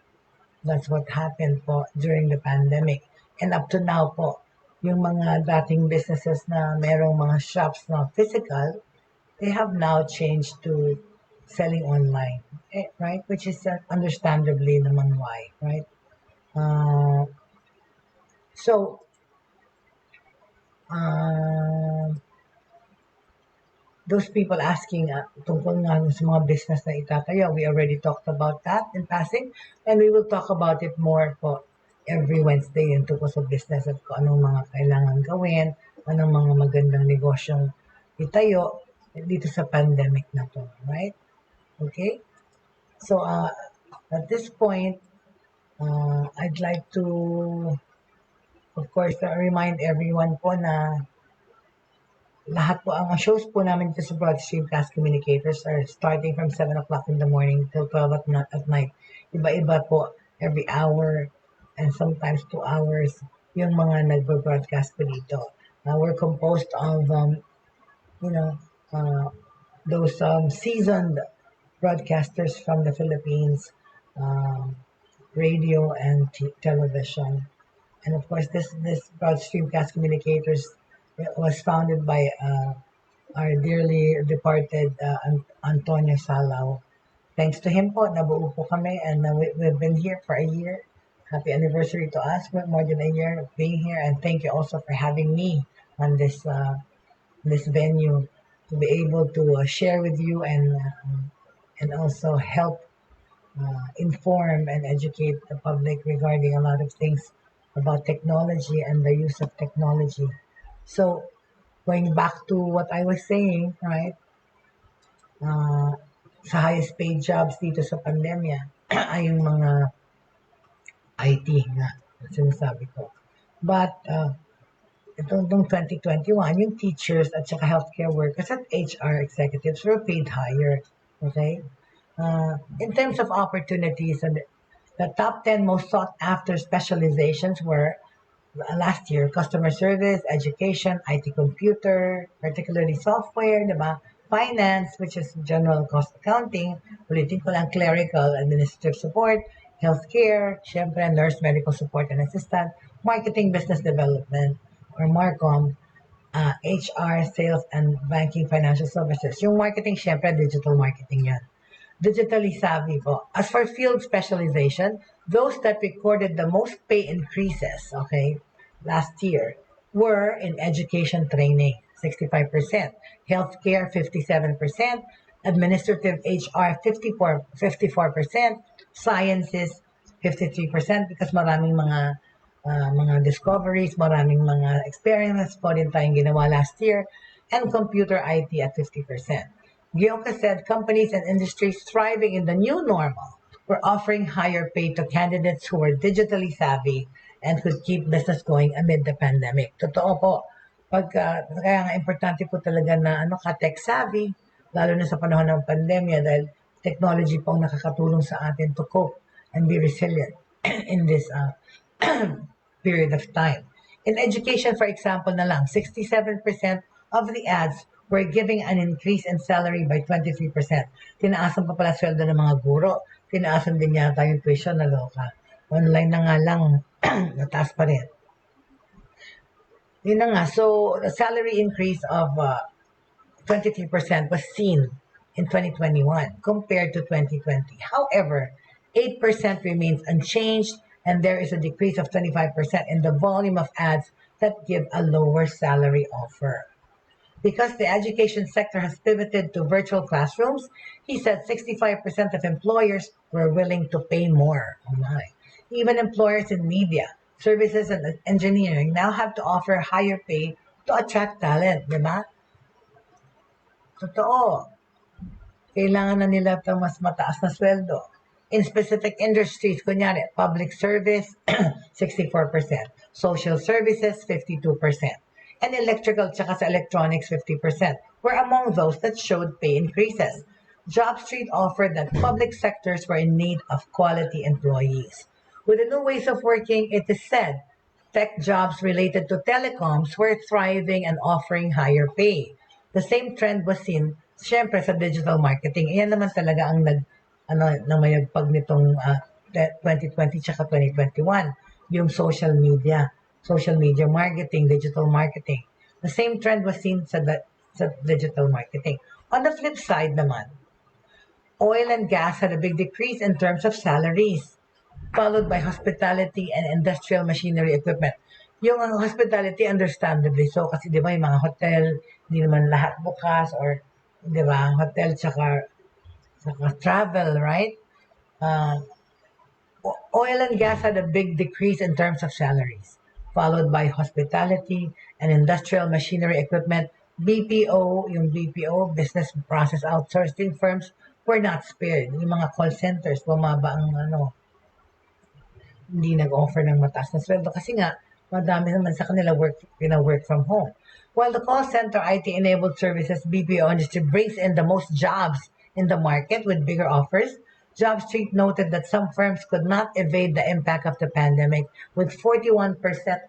Speaker 2: That's what happened po during the pandemic. And up to now po, yung mga dating businesses na merong mga shops na physical, they have now changed to selling online, right? Which is understandably naman why, right? So, those people asking tungkol nga sa mga business na itatayo, we already talked about that in passing, and we will talk about it more po every Wednesday yung tungkol sa business at kung anong mga kailangan gawin, anong mga magandang negosyong itayo dito sa pandemic na to, right? Okay? So, at this point, I'd like to, of course, remind everyone po na lahat po ang shows po namin dito sa Broad Stream Cast Communicators are starting from 7 o'clock in the morning till 12 at night. Iba-iba po, every hour and sometimes 2 hours yung mga nagbo-broadcast po dito. We're composed of, those seasoned broadcasters from the Philippines, radio and television. And of course, this Broad Stream Cast Communicators was founded by our dearly departed Antonio Salao. Thanks to him po, nabuo po kami, and we've been here for a year. Happy anniversary to us, more than a year of being here, and thank you also for having me on this venue to be able to share with you and also help inform and educate the public regarding a lot of things about technology and the use of technology. So, going back to what I was saying, right, sa highest paid jobs dito sa pandemya ay yung mga IT nga, sinasabi ko. But, itong 2021, yung teachers at saka healthcare workers at HR executives were paid higher, okay? In terms of opportunities, the top 10 most sought after specializations were last year, customer service, education, IT computer, particularly software, diba? Finance, which is general cost accounting, ulitin ko lang, clerical, administrative support, healthcare, syempre, nurse, medical support and assistant, marketing, business development, or Marcom, HR, sales, and banking, financial services. Yung marketing, syempre, digital marketing yan. Digitally savvy po. As for field specialization, those that recorded the most pay increases, okay, last year were in education training, 65%, healthcare, 57%, administrative HR, 54%, sciences, 53%, because maraming mga discoveries, maraming mga experiments po din tayong ginawa last year, and computer IT at 50%. Gioka said companies and industries thriving in the new normal were offering higher pay to candidates who were digitally savvy and could keep business going amid the pandemic. Totoo po. Kaya nga importante po talaga na ka-tech savvy, lalo na sa panahon ng pandemya dahil technology po ang nakakatulong sa atin to cope and be resilient in this period of time. In education, for example na lang, 67% of the ads were giving an increase in salary by 23%. Tinaasan pa pala sweldo ng mga guro. Tinaasan din yata yung tuition na loka. Online na nga lang, nataas pa rin. Yun na nga. So, the salary increase of 23% was seen in 2021 compared to 2020. However, 8% remains unchanged and there is a decrease of 25% in the volume of ads that give a lower salary offer. Because the education sector has pivoted to virtual classrooms, he said 65% of employers were willing to pay more. Oh my. Even employers in media, services, and engineering now have to offer higher pay to attract talent, di ba? Totoo. Kailangan na nila ito mas mataas na sweldo. In specific industries, kunyari, public service, 64%. Social services, 52%. And electrical tsaka sa electronics, 50%, were among those that showed pay increases. JobStreet offered that public sectors were in need of quality employees. With the new ways of working, it is said tech jobs related to telecoms were thriving and offering higher pay. The same trend was seen, syempre, sa digital marketing. Iyan naman talaga ang namayagpag nitong 2020 tsaka 2021, yung social media marketing, digital marketing. The same trend was seen sa digital marketing. On the flip side naman, oil and gas had a big decrease in terms of salaries, followed by hospitality and industrial machinery equipment. Yung hospitality, understandably so, kasi di ba yung mga hotel, hindi naman lahat bukas, or di ba, hotel tsaka travel, right? Oil and gas had a big decrease in terms of salaries, followed by hospitality and industrial machinery equipment. Yung BPO, business process outsourcing firms, were not spared. Yung mga call centers, bumaba ang hindi nag-offer ng mataas na sweldo kasi nga, madami naman sa kanila work from home. While the call center IT-enabled services BPO industry brings in the most jobs in the market with bigger offers, JobStreet noted that some firms could not evade the impact of the pandemic, with 41%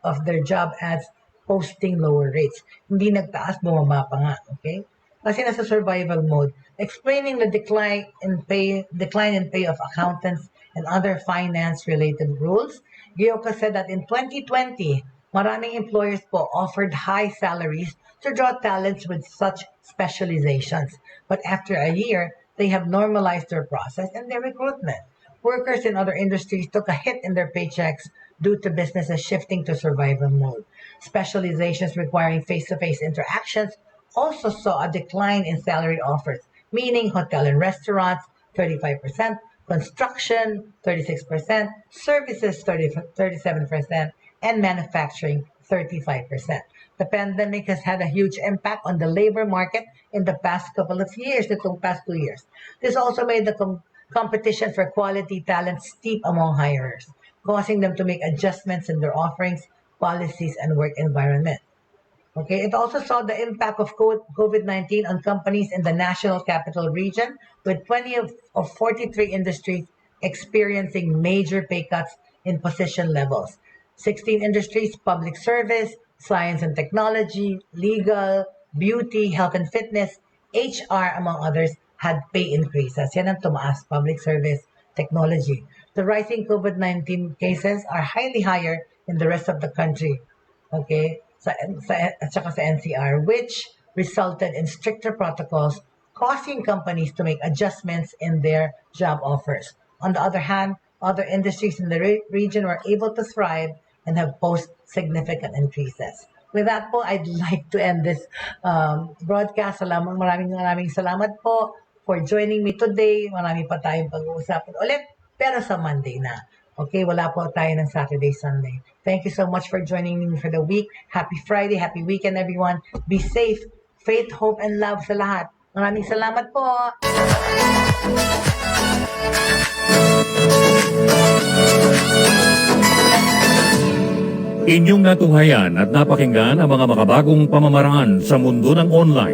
Speaker 2: of their job ads posting lower rates. Hindi nagtaas, bumaba pa nga, okay? Kasi nasa survival mode, explaining the decline in pay of accountants and other finance-related roles. Gioka said that in 2020, maraming employers po offered high salaries to draw talents with such specializations. But after a year, they have normalized their process and their recruitment. Workers in other industries took a hit in their paychecks due to businesses shifting to survival mode. Specializations requiring face-to-face interactions also saw a decline in salary offers, meaning hotel and restaurants, 35%, construction, 36%, services, 37%, and manufacturing, 35%. The pandemic has had a huge impact on the labor market in the past couple of years, itong past 2 years. This also made the competition for quality talent steep among hirers, causing them to make adjustments in their offerings, policies, and work environment. Okay, it also saw the impact of COVID-19 on companies in the National Capital Region, with 20 of 43 industries experiencing major pay cuts in position levels. 16 industries, public service, science and technology, legal, beauty, health and fitness, HR, among others, had pay increases. Yan ang tumaas, public service, technology. The rising COVID-19 cases are highly higher in the rest of the country, okay, at saka sa NCR, which resulted in stricter protocols, causing companies to make adjustments in their job offers. On the other hand, other industries in the region were able to thrive and have posted significant increases. With that po, I'd like to end this broadcast. Maraming salamat po for joining me today. Marami pa tayong pag-uusapan ulit, pero sa Monday na. Okay, wala po tayo ng Saturday, Sunday. Thank you so much for joining me for the week. Happy Friday, happy weekend everyone. Be safe, faith, hope, and love sa lahat. Maraming salamat po.
Speaker 1: Inyong natunghayan at napakinggan ang mga makabagong pamamaraan sa mundo ng online.